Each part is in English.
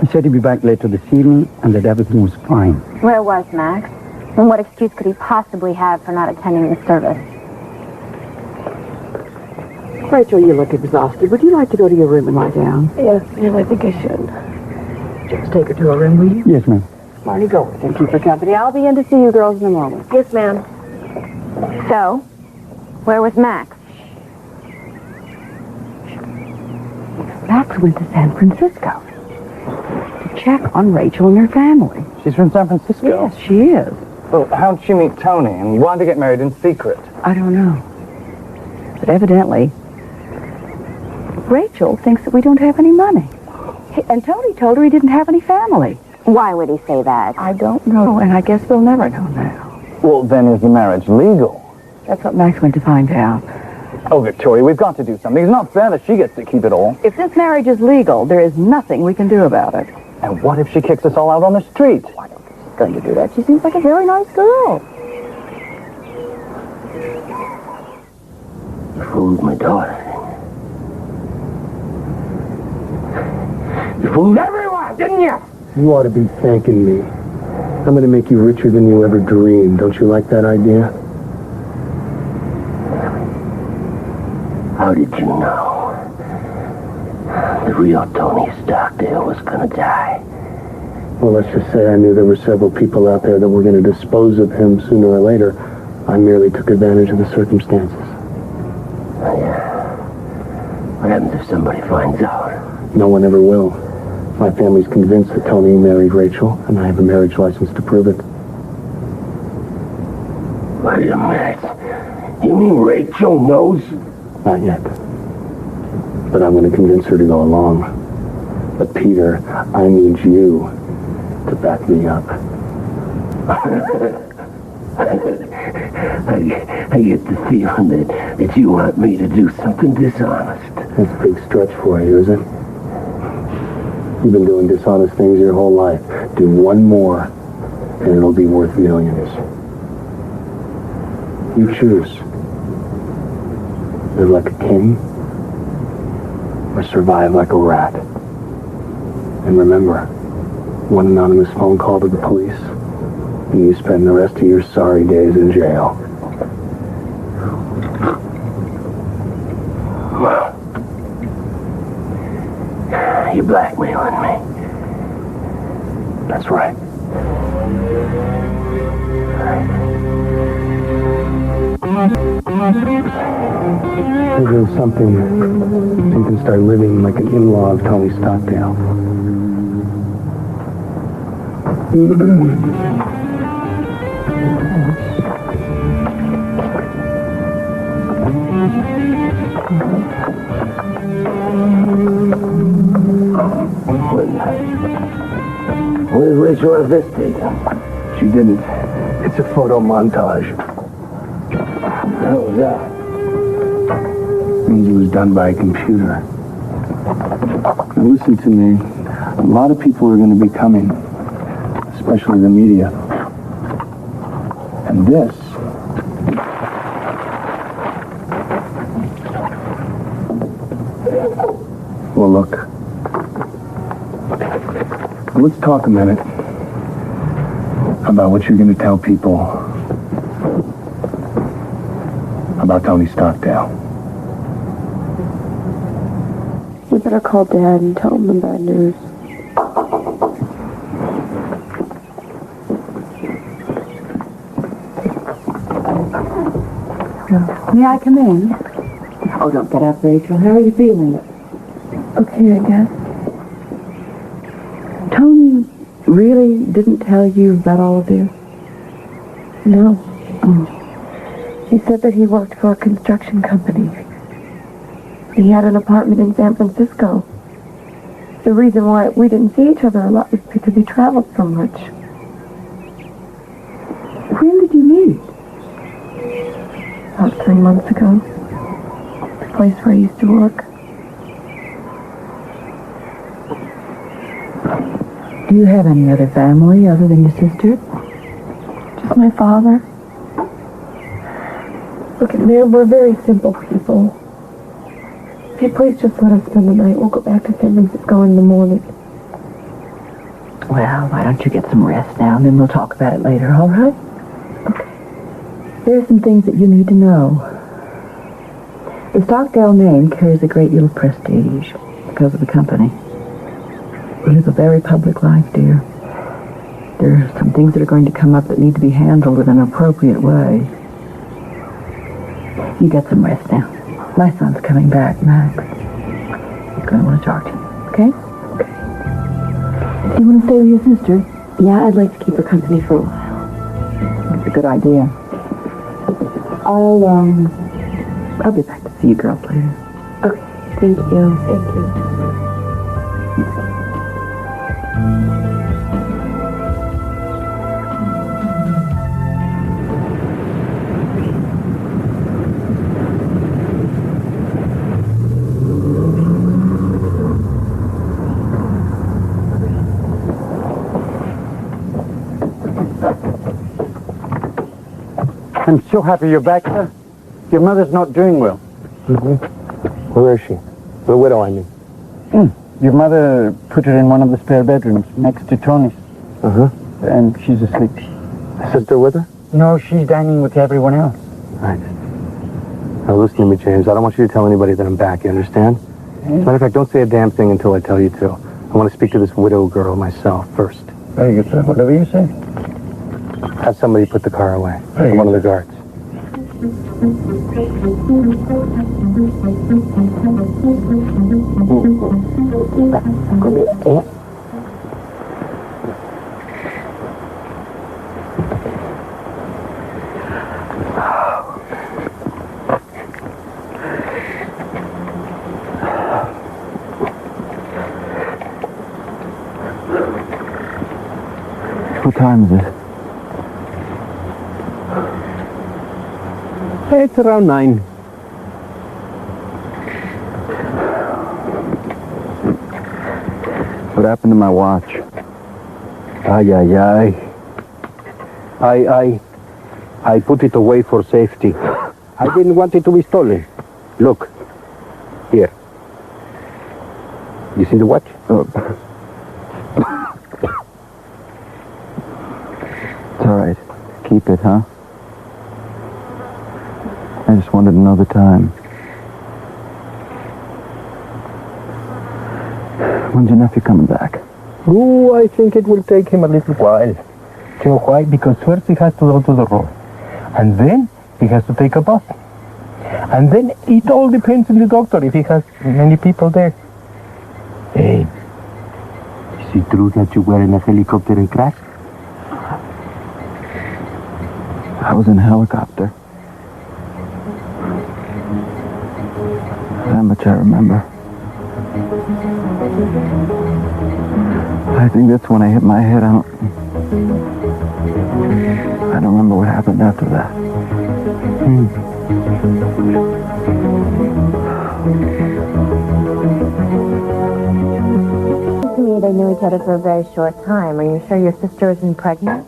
He said he'd be back later this evening and that everything was fine. Where was Max? And what excuse could he possibly have for not attending the service? Rachel, you look exhausted. Would you like to go to your room and lie down? Yes, ma'am, I think I should. Just take her to her room, will you? Yes, ma'am. Marty, go with her. Keep her company. I'll be in to see you girls in a moment. Yes, ma'am. So, where was Max? Max went to San Francisco to check on Rachel and her family. She's from San Francisco? Yes, she is. Well, how'd she meet Tony and why'd they get married in secret? I don't know. But evidently, Rachel thinks that we don't have any money. And Tony told her he didn't have any family. Why would he say that? I don't know, and I guess we'll never know now. Well, then is the marriage legal? That's what Max went to find out. Oh, Victoria, we've got to do something. It's not fair that she gets to keep it all. If this marriage is legal, there is nothing we can do about it. And what if she kicks us all out on the street? I don't think she's going to do that. She seems like a very nice girl. You fooled my daughter. You fooled everyone, didn't you? You ought to be thanking me. I'm going to make you richer than you ever dreamed. Don't you like that idea? How did you know the real Tony Stockdale was going to die? Well, let's just say I knew there were several people out there that were going to dispose of him sooner or later. I merely took advantage of the circumstances. Oh, yeah. What happens if somebody finds out? No one ever will. My family's convinced that Tony married Rachel, and I have a marriage license to prove it. Wait a minute. You mean Rachel knows? Not yet. But I'm going to convince her to go along. But Peter, I need you to back me up. I get the feeling that you want me to do something dishonest. That's a big stretch for you, isn't it? You've been doing dishonest things your whole life. Do one more, and it'll be worth millions. You choose. Live like a king, or survive like a rat. And remember, one anonymous phone call to the police, and you spend the rest of your sorry days in jail. Well, you're blackmailing me. That's right. We'll do something so you can start living like an in-law of Tony Stockdale. Where's Rachel have this taken? She didn't. It's a photo montage. How was that? Means it was done by a computer. Now listen to me. A lot of people are going to be coming, especially the media. And this well, look. Let's talk a minute about what you're going to tell people about Tony Stockdale. We better call Dad and tell him the bad news. May I come in? Oh, don't get up, Rachel. How are you feeling? Okay, I guess. Tony really didn't tell you about all of this? No. He said that he worked for a construction company. He had an apartment in San Francisco. The reason why we didn't see each other a lot was because he traveled so much. When did you meet? About 3 months ago. The place where I used to work. Do you have any other family other than your sister? Just my father. Look, ma'am, we're very simple people. If you please just let us spend the night, we'll go back to San Francisco in the morning. Well, why don't you get some rest now, and then we'll talk about it later, all right? Okay. There are some things that you need to know. The Stockdale name carries a great deal of prestige because of the company. We live a very public life, dear. There are some things that are going to come up that need to be handled in an appropriate way. You get some rest now. My son's coming back, Max. He's going to want to talk to you, okay? Do you want to stay with your sister? Yeah, I'd like to keep her company for a while. That's a good idea. I'll be back to see you girls later. Okay, thank you. Thank you. I'm so happy you're back, sir. Your mother's not doing well. Where is she? The widow, I mean. Your mother put her in one of the spare bedrooms next to Tony's. Uh-huh. And she's asleep. Sister with her? No, she's dining with everyone else. Right. Now listen to me, James. I don't want you to tell anybody that I'm back, you understand? As a matter of fact, don't say a damn thing until I tell you to. I want to speak to this widow girl myself first. Very good, sir. Whatever you say. Have somebody put the car away. Hey. One of the guards. What time is it? It's around 9. What happened to my watch? Ay. I put it away for safety. I didn't want it to be stolen. Look. Here. You see the watch? It's all right. Keep it, huh? I just wanted to know the time. When's your nephew coming back? Oh, I think it will take him a little while. You know why? Because first he has to go to the road. And then he has to take a bus. And then it all depends on the doctor if he has many people there. Hey, is it true that you were in a helicopter and crashed? I was in a helicopter. That much I remember. I think that's when I hit my head. I don't remember what happened after that. To me, they knew each other for a very short time. Are you sure your sister isn't pregnant?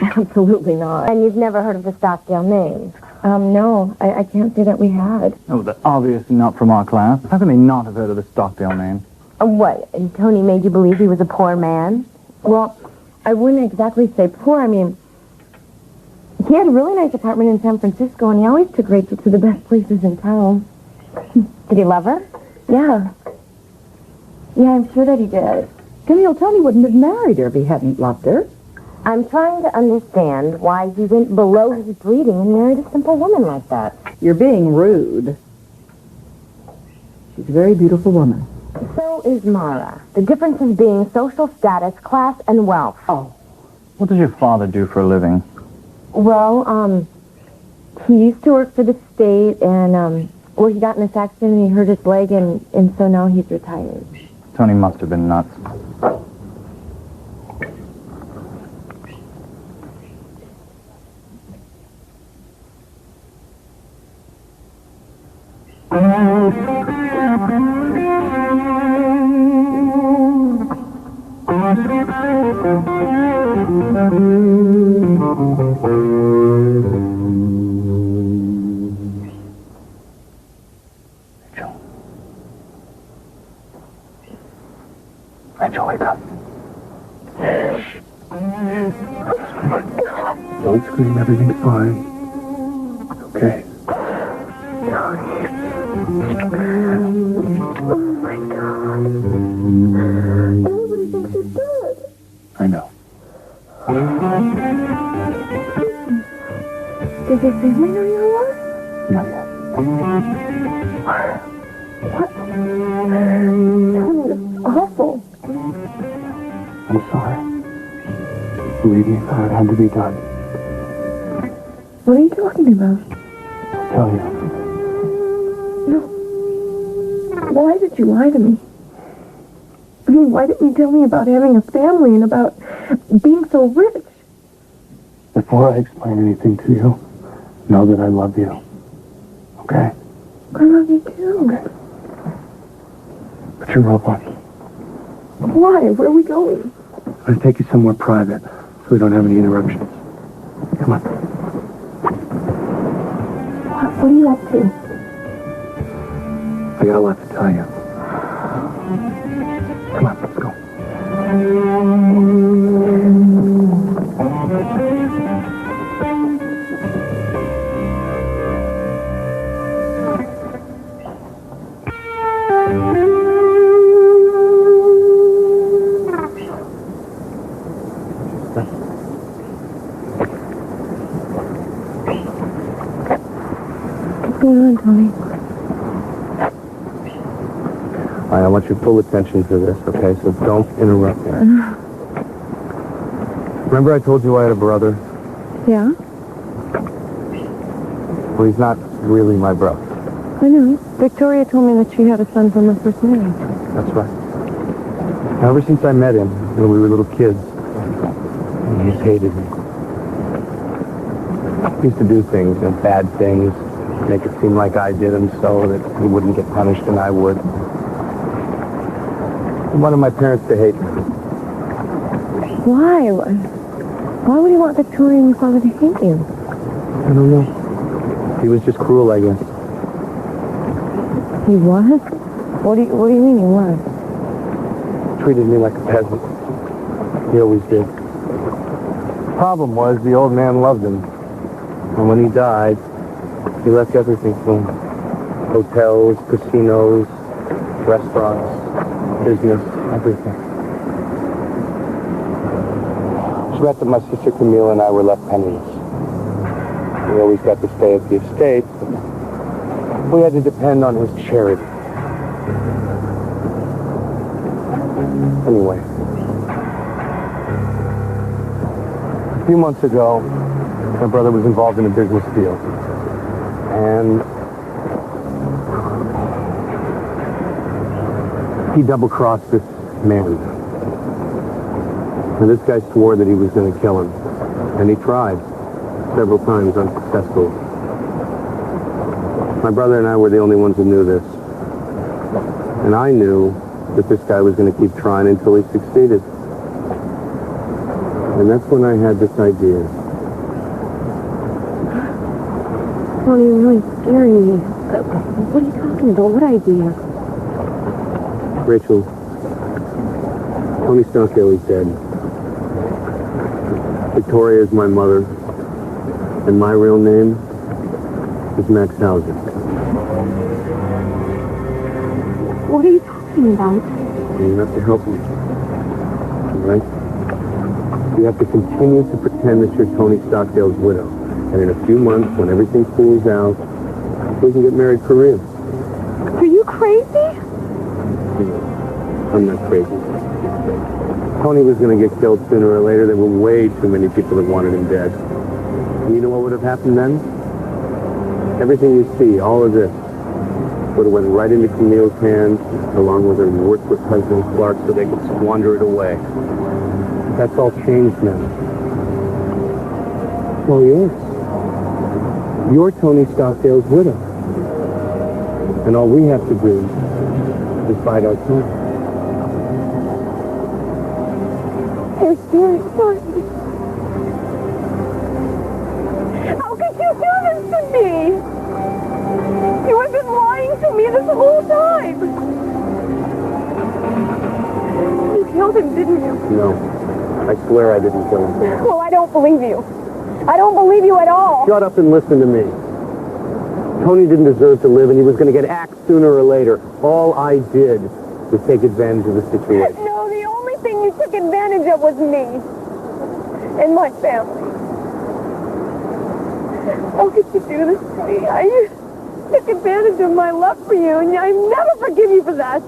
Absolutely not. And you've never heard of the Stockdale name? No, I can't say that we had. Oh, they're obviously not from our class. How can they not have heard of the Stockdale name? What? And Tony made you believe he was a poor man? Well, I wouldn't exactly say poor. I mean, he had a really nice apartment in San Francisco, and he always took Rachel to the best places in town. Did he love her? Yeah. Yeah, I'm sure that he did. Camille, Tony wouldn't have married her if he hadn't loved her. I'm trying to understand why he went below his breeding and married a simple woman like that. You're being rude. She's a very beautiful woman. So is Mara. The difference is being social status, class, and wealth. Oh. What does your father do for a living? Well, he used to work for the state, and, well, he got in this accident and he hurt his leg, and so now he's retired. Tony must have been nuts. Rachel, wake up. Don't scream. Everything's fine. Okay. Oh my God. Everybody thinks you're dead. I know. Does your family know you're alive? Not yet. What? Tony, that's awful. I'm sorry. Believe me, it had to be done. What are you talking about? I'll tell you. No. Why did you lie to me? I mean, why didn't you tell me about having a family and about being so rich? Before I explain anything to you, know that I love you. Okay? I love you too. Okay. Put your robe on. Why? Where are we going? I'm going to take you somewhere private so we don't have any interruptions. Come on. What are you up to? I got a lot to tell you. Come on, let's go. What's going on, Tony? I want your full attention to this, okay? So don't interrupt me. Remember I told you I had a brother? Yeah? Well, he's not really my brother. I know. Victoria told me that she had a son from her first marriage. That's right. Ever since I met him, when we were little kids, he's hated me. He used to do things, bad things, make it seem like I did them so that he wouldn't get punished and I would. He wanted my parents to hate me. Why? Why would he want Victoria and your father to hate you? I don't know. He was just cruel, I guess. He was? What do you mean he was? Treated me like a peasant. He always did. Problem was, the old man loved him. And when he died, he left everything to him. Hotels, casinos, restaurants, business, everything. She meant that my sister Camille and I were left penniless. We always got to stay at the estate, but we had to depend on his charity. Anyway, a few months ago, my brother was involved in a business deal. And he double-crossed this man. And this guy swore that he was going to kill him. And he tried several times unsuccessfully. My brother and I were the only ones who knew this. And I knew that this guy was going to keep trying until he succeeded. And that's when I had this idea. Tony, you're really scaring me. What are you talking about? What idea? Rachel, Tony Stockdale is dead. Victoria is my mother. And my real name is Max Hauser. What are you talking about? You have to help me. All right? You have to continue to pretend that you're Tony Stockdale's widow. And in a few months, when everything cools out, we can get married for real. Are you crazy? I'm not crazy. Tony was going to get killed sooner or later. There were way too many people that wanted him dead. And you know what would have happened then? Everything you see, all of this, would have went right into Camille's hands, along with her worthless husband, Clark, so they could squander it away. That's all changed now. Well, yes. You're Tony Stockdale's widow. And all we have to do is bide our time. You're serious, Tony. How could you do this to me? You have been lying to me this whole time. You killed him, didn't you? No. I swear I didn't kill him. Well, I don't believe you. I don't believe you at all. Shut up and listen to me. Tony didn't deserve to live, and he was going to get axed sooner or later. All I did was take advantage of the situation. No, the only thing you took advantage of was me. And my family. How could you do this to me? I took advantage of my love for you, and I never forgive you for that.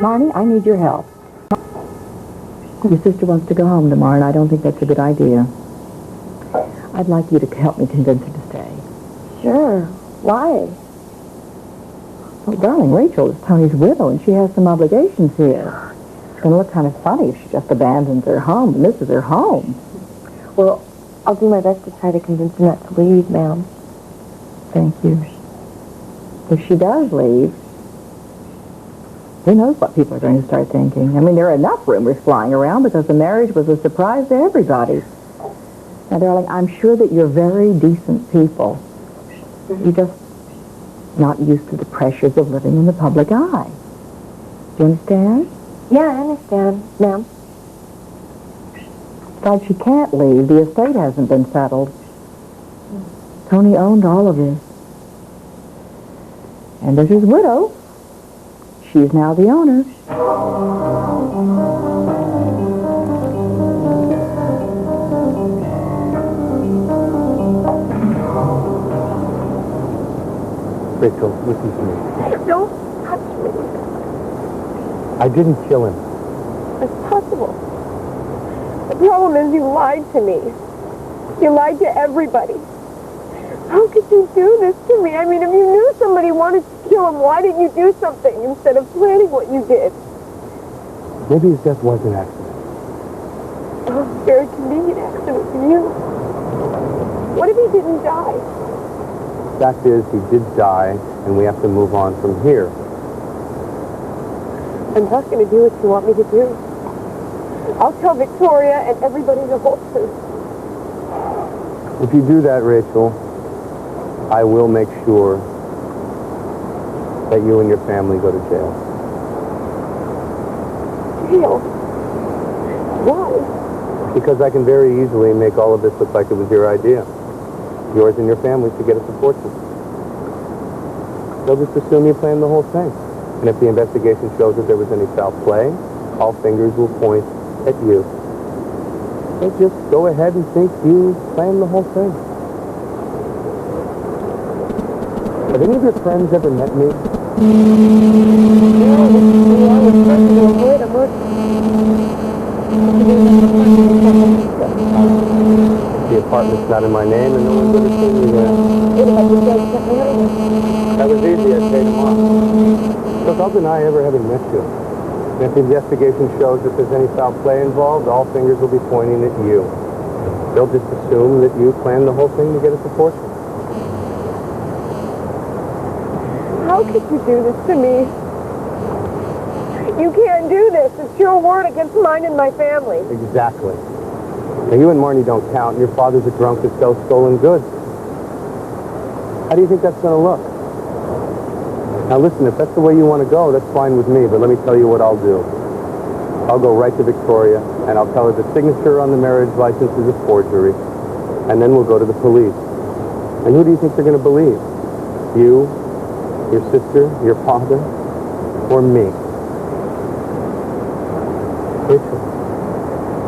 Marnie, I need your help. Your sister wants to go home tomorrow, and I don't think that's a good idea. I'd like you to help me convince her to stay. Sure. Why? Well, darling, Rachel is Tony's widow, and she has some obligations here. It's going to look kind of funny if she just abandons her home, and this is her home. Well, I'll do my best to try to convince her not to leave, ma'am. Thank you. If she does leave, who knows what people are going to start thinking. I mean, there are enough rumors flying around because the marriage was a surprise to everybody. Now, darling, I'm sure that you're very decent people. You're just not used to the pressures of living in the public eye. Do you understand? Yeah, I understand, ma'am. Besides, she can't leave. The estate hasn't been settled. Tony owned all of this. And as his widow, she's now the owner. Rachel, listen to me. Don't touch me. I didn't kill him. It's possible. The problem is you lied to me. You lied to everybody. How could you do this to me? I mean, if you knew somebody wanted to kill him, why didn't you do something instead of planning what you did? Maybe his death was an accident. Oh, very convenient accident for you. What if he didn't die? Fact is, he did die, and we have to move on from here. I'm not going to do what you want me to do. I'll tell Victoria and everybody the whole truth. If you do that, Rachel, I will make sure that you and your family go to jail. Jail? Why? Because I can very easily make all of this look like it was your idea. Yours and your family to get a support system. They'll just assume you planned the whole thing. And if the investigation shows that there was any foul play, all fingers will point at you. So just go ahead and think you planned the whole thing. Have any of your friends ever met me? The apartment's not in my name, and no one's ever seen me there. That was easy, I'd say tomorrow. Look, I'll deny ever having met you. And if the investigation shows that there's any foul play involved, all fingers will be pointing at you. They'll just assume that you planned the whole thing to get a support system. How could you do this to me? You can't do this. It's your word against mine and my family. Exactly. Now, you and Marnie don't count, and your father's a drunk that sells stolen goods. How do you think that's going to look? Now, listen, if that's the way you want to go, that's fine with me, but let me tell you what I'll do. I'll go right to Victoria, and I'll tell her the signature on the marriage license is a forgery, and then we'll go to the police. And who do you think they're going to believe? You, your sister, your father, or me? Rachel,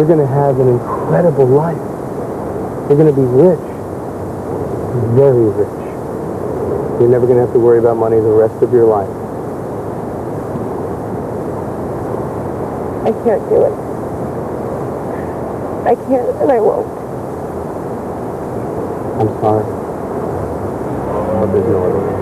you're going to have an incredible life. You're going to be rich. Very rich. You're never going to have to worry about money the rest of your life. I can't do it. I can't, and I won't. I'm sorry. But there's no other way.